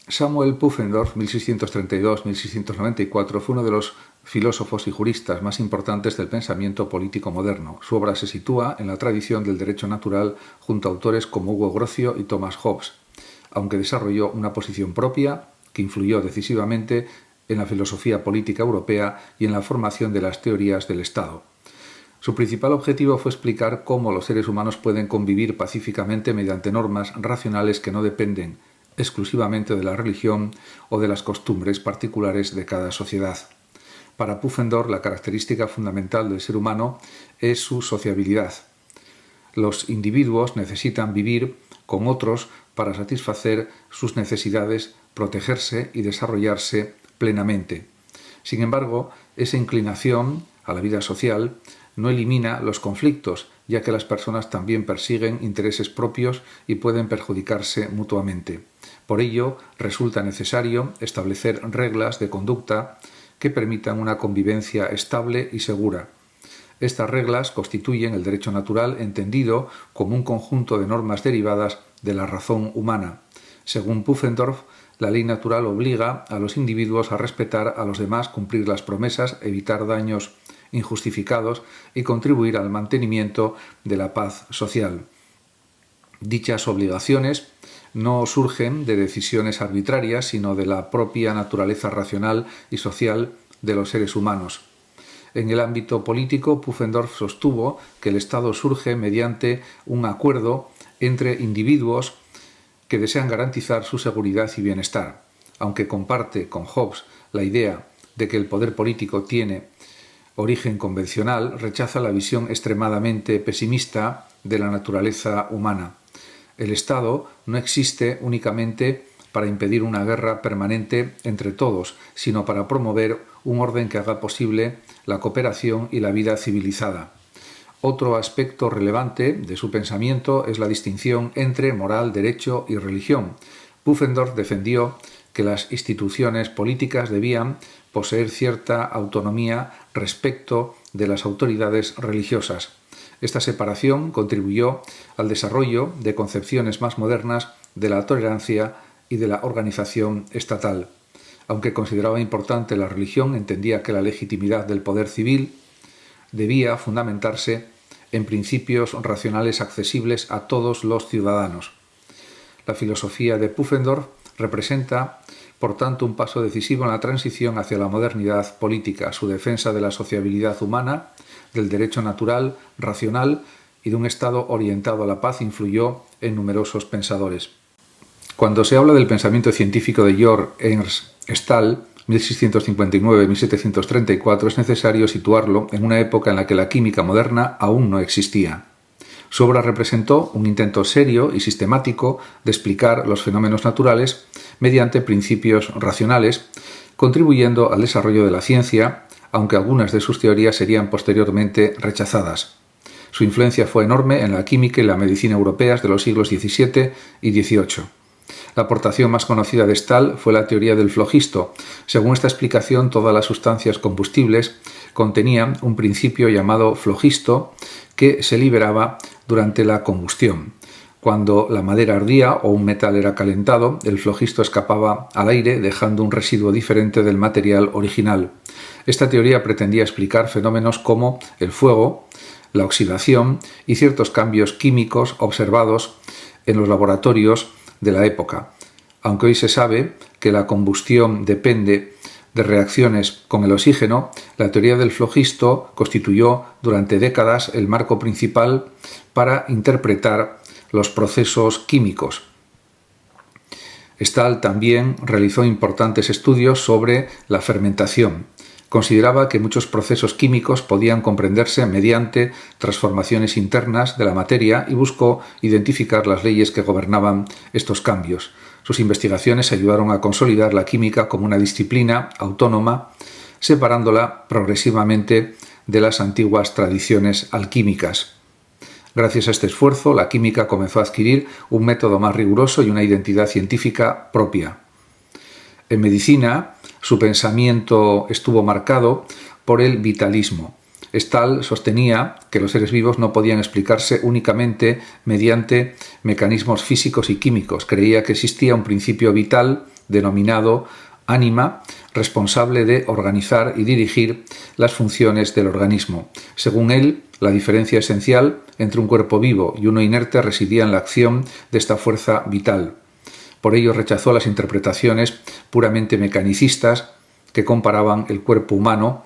Samuel Pufendorf, 1632-1694, fue uno de los filósofos y juristas más importantes del pensamiento político moderno. Su obra se sitúa en la tradición del derecho natural junto a autores como Hugo Grocio y Thomas Hobbes, aunque desarrolló una posición propia que influyó decisivamente en la filosofía política europea y en la formación de las teorías del Estado. Su principal objetivo fue explicar cómo los seres humanos pueden convivir pacíficamente mediante normas racionales que no dependen exclusivamente de la religión o de las costumbres particulares de cada sociedad. Para Pufendorf, la característica fundamental del ser humano es su sociabilidad. Los individuos necesitan vivir con otros para satisfacer sus necesidades, protegerse y desarrollarse plenamente. Sin embargo, esa inclinación a la vida social no elimina los conflictos, ya que las personas también persiguen intereses propios y pueden perjudicarse mutuamente. Por ello, resulta necesario establecer reglas de conducta que permitan una convivencia estable y segura. Estas reglas constituyen el derecho natural entendido como un conjunto de normas derivadas de la razón humana. Según Pufendorf, la ley natural obliga a los individuos a respetar a los demás, cumplir las promesas, evitar daños injustificados y contribuir al mantenimiento de la paz social. Dichas obligaciones no surgen de decisiones arbitrarias, sino de la propia naturaleza racional y social de los seres humanos. En el ámbito político, Pufendorf sostuvo que el Estado surge mediante un acuerdo entre individuos que desean garantizar su seguridad y bienestar. Aunque comparte con Hobbes la idea de que el poder político tiene origen convencional, rechaza la visión extremadamente pesimista de la naturaleza humana. El Estado no existe únicamente para impedir una guerra permanente entre todos, sino para promover un orden que haga posible la cooperación y la vida civilizada. Otro aspecto relevante de su pensamiento es la distinción entre moral, derecho y religión. Pufendorf defendió que las instituciones políticas debían poseer cierta autonomía respecto de las autoridades religiosas. Esta separación contribuyó al desarrollo de concepciones más modernas de la tolerancia y de la organización estatal. Aunque consideraba importante la religión, entendía que la legitimidad del poder civil debía fundamentarse en principios racionales accesibles a todos los ciudadanos. La filosofía de Pufendorf representa, por tanto, un paso decisivo en la transición hacia la modernidad política. Su defensa de la sociabilidad humana, del derecho natural, racional y de un Estado orientado a la paz influyó en numerosos pensadores. Cuando se habla del pensamiento científico de Georg Ernst Stahl, 1659-1734, es necesario situarlo en una época en la que la química moderna aún no existía. Su obra representó un intento serio y sistemático de explicar los fenómenos naturales mediante principios racionales, contribuyendo al desarrollo de la ciencia, aunque algunas de sus teorías serían posteriormente rechazadas. Su influencia fue enorme en la química y la medicina europeas de los siglos XVII y XVIII. La aportación más conocida de Stahl fue la teoría del flogisto. Según esta explicación, todas las sustancias combustibles contenían un principio llamado flogisto que se liberaba durante la combustión. Cuando la madera ardía o un metal era calentado, el flogisto escapaba al aire dejando un residuo diferente del material original. Esta teoría pretendía explicar fenómenos como el fuego, la oxidación y ciertos cambios químicos observados en los laboratorios de la época. Aunque hoy se sabe que la combustión depende de reacciones con el oxígeno, la teoría del flogisto constituyó durante décadas el marco principal para interpretar los procesos químicos. Stahl también realizó importantes estudios sobre la fermentación. Consideraba que muchos procesos químicos podían comprenderse mediante transformaciones internas de la materia y buscó identificar las leyes que gobernaban estos cambios. Sus investigaciones ayudaron a consolidar la química como una disciplina autónoma, separándola progresivamente de las antiguas tradiciones alquímicas. Gracias a este esfuerzo, la química comenzó a adquirir un método más riguroso y una identidad científica propia. En medicina, su pensamiento estuvo marcado por el vitalismo. Stahl sostenía que los seres vivos no podían explicarse únicamente mediante mecanismos físicos y químicos. Creía que existía un principio vital denominado ánima, responsable de organizar y dirigir las funciones del organismo. Según él, la diferencia esencial entre un cuerpo vivo y uno inerte residía en la acción de esta fuerza vital. Por ello rechazó las interpretaciones puramente mecanicistas que comparaban el cuerpo humano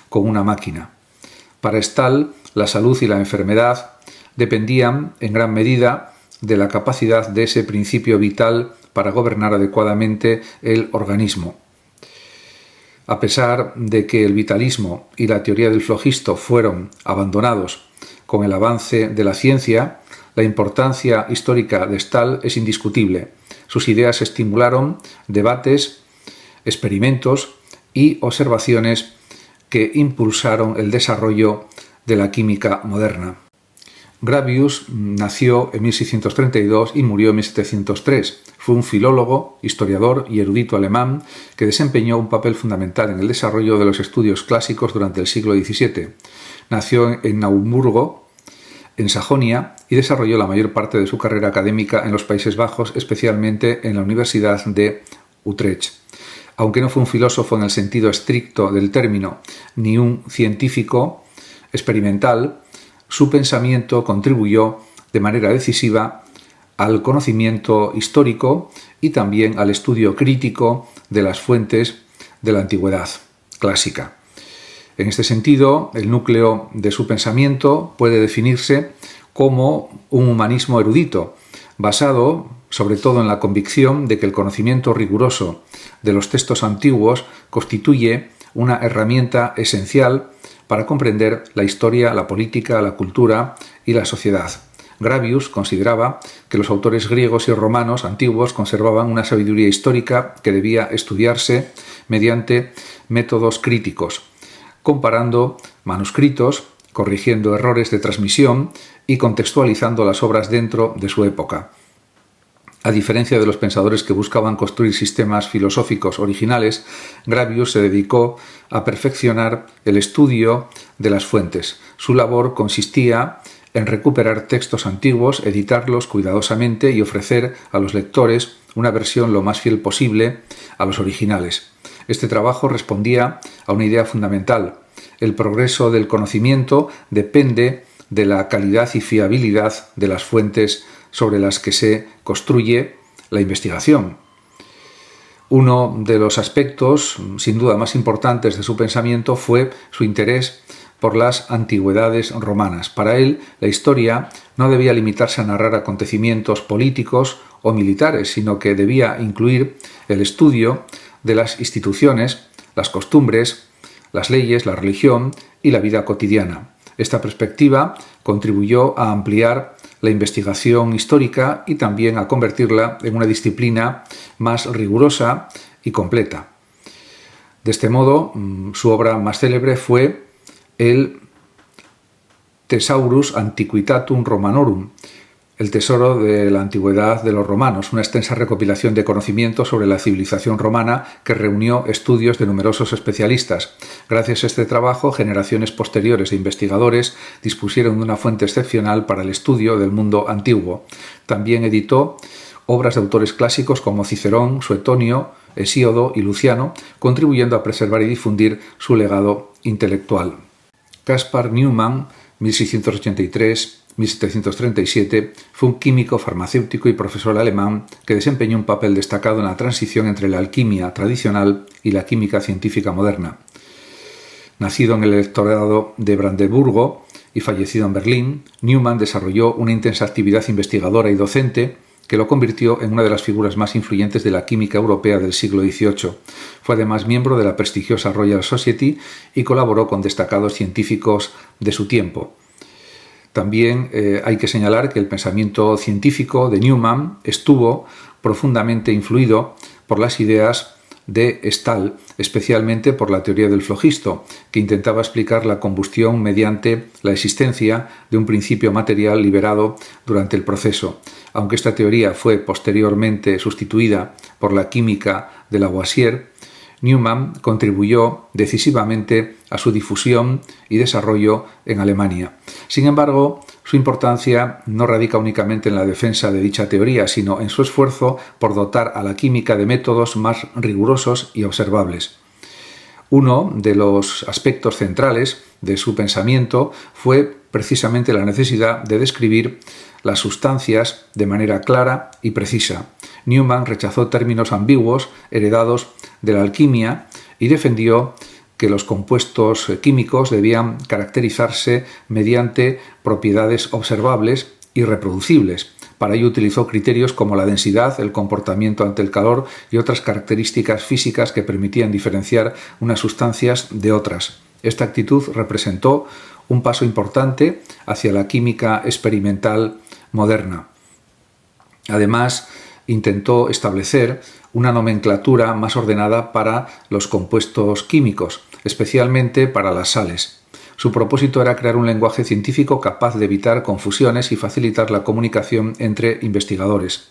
con una máquina. Para Stahl, la salud y la enfermedad dependían en gran medida de la capacidad de ese principio vital para gobernar adecuadamente el organismo. A pesar de que el vitalismo y la teoría del flogisto fueron abandonados con el avance de la ciencia, la importancia histórica de Stahl es indiscutible. Sus ideas estimularon debates, experimentos y observaciones que impulsaron el desarrollo de la química moderna. Gravius nació en 1632 y murió en 1703. Fue un filólogo, historiador y erudito alemán que desempeñó un papel fundamental en el desarrollo de los estudios clásicos durante el siglo XVII. Nació en Naumburgo, en Sajonia, y desarrolló la mayor parte de su carrera académica en los Países Bajos, especialmente en la Universidad de Utrecht. Aunque no fue un filósofo en el sentido estricto del término, ni un científico experimental, su pensamiento contribuyó de manera decisiva al conocimiento histórico y también al estudio crítico de las fuentes de la antigüedad clásica. En este sentido, el núcleo de su pensamiento puede definirse como un humanismo erudito, basado sobre todo en la convicción de que el conocimiento riguroso de los textos antiguos constituye una herramienta esencial para comprender la historia, la política, la cultura y la sociedad. Gravius consideraba que los autores griegos y romanos antiguos conservaban una sabiduría histórica que debía estudiarse mediante métodos críticos, comparando manuscritos, corrigiendo errores de transmisión y contextualizando las obras dentro de su época. A diferencia de los pensadores que buscaban construir sistemas filosóficos originales, Gravius se dedicó a perfeccionar el estudio de las fuentes. Su labor consistía en recuperar textos antiguos, editarlos cuidadosamente y ofrecer a los lectores una versión lo más fiel posible a los originales. Este trabajo respondía a una idea fundamental. El progreso del conocimiento depende de la calidad y fiabilidad de las fuentes sobre las que se construye la investigación. Uno de los aspectos, sin duda más importantes de su pensamiento, fue su interés por las antigüedades romanas. Para él, la historia no debía limitarse a narrar acontecimientos políticos o militares, sino que debía incluir el estudio de las instituciones, las costumbres, las leyes, la religión y la vida cotidiana. Esta perspectiva contribuyó a ampliar la investigación histórica y también a convertirla en una disciplina más rigurosa y completa. De este modo, su obra más célebre fue el Thesaurus Antiquitatum Romanorum, el tesoro de la antigüedad de los romanos, una extensa recopilación de conocimientos sobre la civilización romana que reunió estudios de numerosos especialistas. Gracias a este trabajo, generaciones posteriores de investigadores dispusieron de una fuente excepcional para el estudio del mundo antiguo. También editó obras de autores clásicos como Cicerón, Suetonio, Hesíodo y Luciano, contribuyendo a preservar y difundir su legado intelectual. Caspar Neumann, 1683-1737, fue un químico, farmacéutico y profesor alemán que desempeñó un papel destacado en la transición entre la alquimia tradicional y la química científica moderna. Nacido en el electorado de Brandeburgo y fallecido en Berlín, Neumann desarrolló una intensa actividad investigadora y docente que lo convirtió en una de las figuras más influyentes de la química europea del siglo XVIII. Fue además miembro de la prestigiosa Royal Society y colaboró con destacados científicos de su tiempo. También hay que señalar que el pensamiento científico de Neumann estuvo profundamente influido por las ideas de Stahl, especialmente por la teoría del flogisto, que intentaba explicar la combustión mediante la existencia de un principio material liberado durante el proceso. Aunque esta teoría fue posteriormente sustituida por la química de Lavoisier, Newman contribuyó decisivamente a su difusión y desarrollo en Alemania. Sin embargo, su importancia no radica únicamente en la defensa de dicha teoría, sino en su esfuerzo por dotar a la química de métodos más rigurosos y observables. Uno de los aspectos centrales de su pensamiento fue precisamente la necesidad de describir las sustancias de manera clara y precisa. Newman rechazó términos ambiguos heredados de la alquimia y defendió que los compuestos químicos debían caracterizarse mediante propiedades observables y reproducibles. Para ello utilizó criterios como la densidad, el comportamiento ante el calor y otras características físicas que permitían diferenciar unas sustancias de otras. Esta actitud representó un paso importante hacia la química experimental moderna. Además, intentó establecer una nomenclatura más ordenada para los compuestos químicos, especialmente para las sales. Su propósito era crear un lenguaje científico capaz de evitar confusiones y facilitar la comunicación entre investigadores.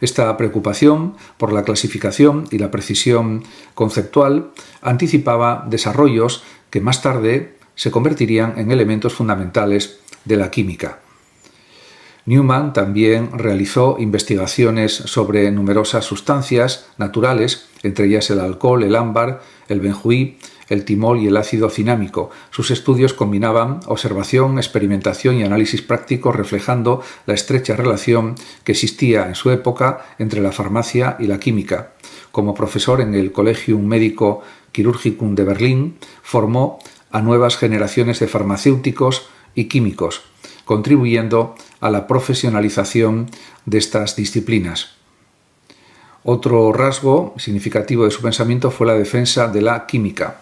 Esta preocupación por la clasificación y la precisión conceptual anticipaba desarrollos que más tarde se convertirían en elementos fundamentales de la química. Newman también realizó investigaciones sobre numerosas sustancias naturales, entre ellas el alcohol, el ámbar, el benjuí, el timol y el ácido cinámico. Sus estudios combinaban observación, experimentación y análisis práctico, reflejando la estrecha relación que existía en su época entre la farmacia y la química. Como profesor en el Collegium Medico Chirurgicum de Berlín, formó a nuevas generaciones de farmacéuticos y químicos, contribuyendo a la profesionalización de estas disciplinas. Otro rasgo significativo de su pensamiento fue la defensa de la química.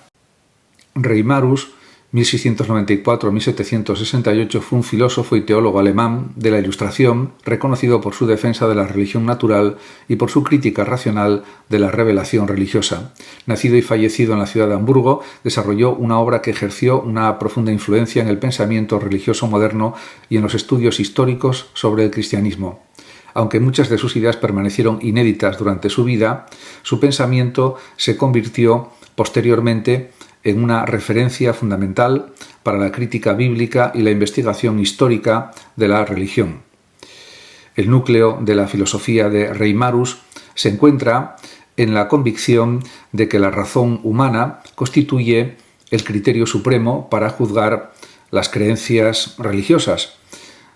Reimarus, 1694-1768, fue un filósofo y teólogo alemán de la Ilustración, reconocido por su defensa de la religión natural y por su crítica racional de la revelación religiosa. Nacido y fallecido en la ciudad de Hamburgo, desarrolló una obra que ejerció una profunda influencia en el pensamiento religioso moderno y en los estudios históricos sobre el cristianismo. Aunque muchas de sus ideas permanecieron inéditas durante su vida, su pensamiento se convirtió posteriormente en una referencia fundamental para la crítica bíblica y la investigación histórica de la religión. El núcleo de la filosofía de Reimarus se encuentra en la convicción de que la razón humana constituye el criterio supremo para juzgar las creencias religiosas.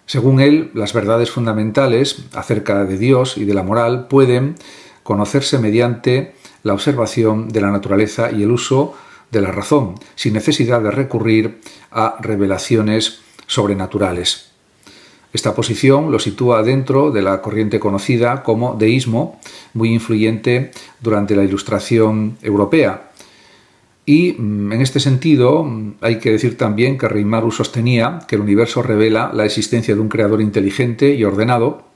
Según él, las verdades fundamentales acerca de Dios y de la moral pueden conocerse mediante la observación de la naturaleza y el uso de la razón, sin necesidad de recurrir a revelaciones sobrenaturales. Esta posición lo sitúa dentro de la corriente conocida como deísmo, muy influyente durante la Ilustración europea. Y en este sentido hay que decir también que Reimarus sostenía que el universo revela la existencia de un creador inteligente y ordenado.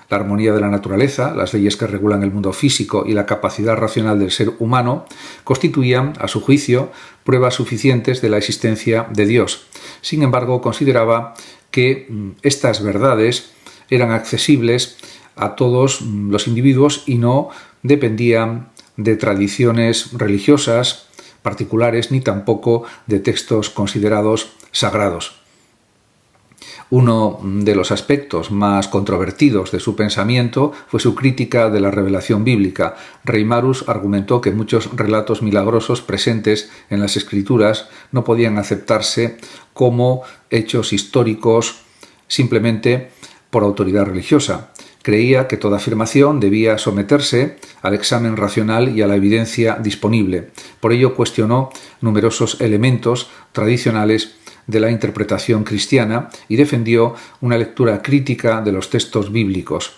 La armonía de la naturaleza, las leyes que regulan el mundo físico y la capacidad racional del ser humano constituían, a su juicio, pruebas suficientes de la existencia de Dios. Sin embargo, consideraba que estas verdades eran accesibles a todos los individuos y no dependían de tradiciones religiosas particulares ni tampoco de textos considerados sagrados. Uno de los aspectos más controvertidos de su pensamiento fue su crítica de la revelación bíblica. Reimarus argumentó que muchos relatos milagrosos presentes en las Escrituras no podían aceptarse como hechos históricos simplemente por autoridad religiosa. Creía que toda afirmación debía someterse al examen racional y a la evidencia disponible. Por ello cuestionó numerosos elementos tradicionales de la interpretación cristiana y defendió una lectura crítica de los textos bíblicos.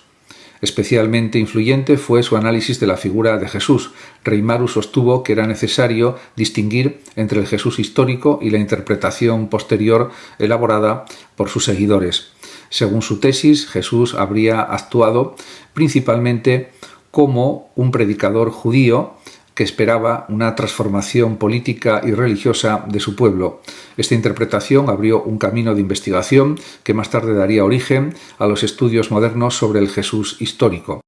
Especialmente influyente fue su análisis de la figura de Jesús. Reimarus sostuvo que era necesario distinguir entre el Jesús histórico y la interpretación posterior elaborada por sus seguidores. Según su tesis, Jesús habría actuado principalmente como un predicador judío que esperaba una transformación política y religiosa de su pueblo. Esta interpretación abrió un camino de investigación que más tarde daría origen a los estudios modernos sobre el Jesús histórico.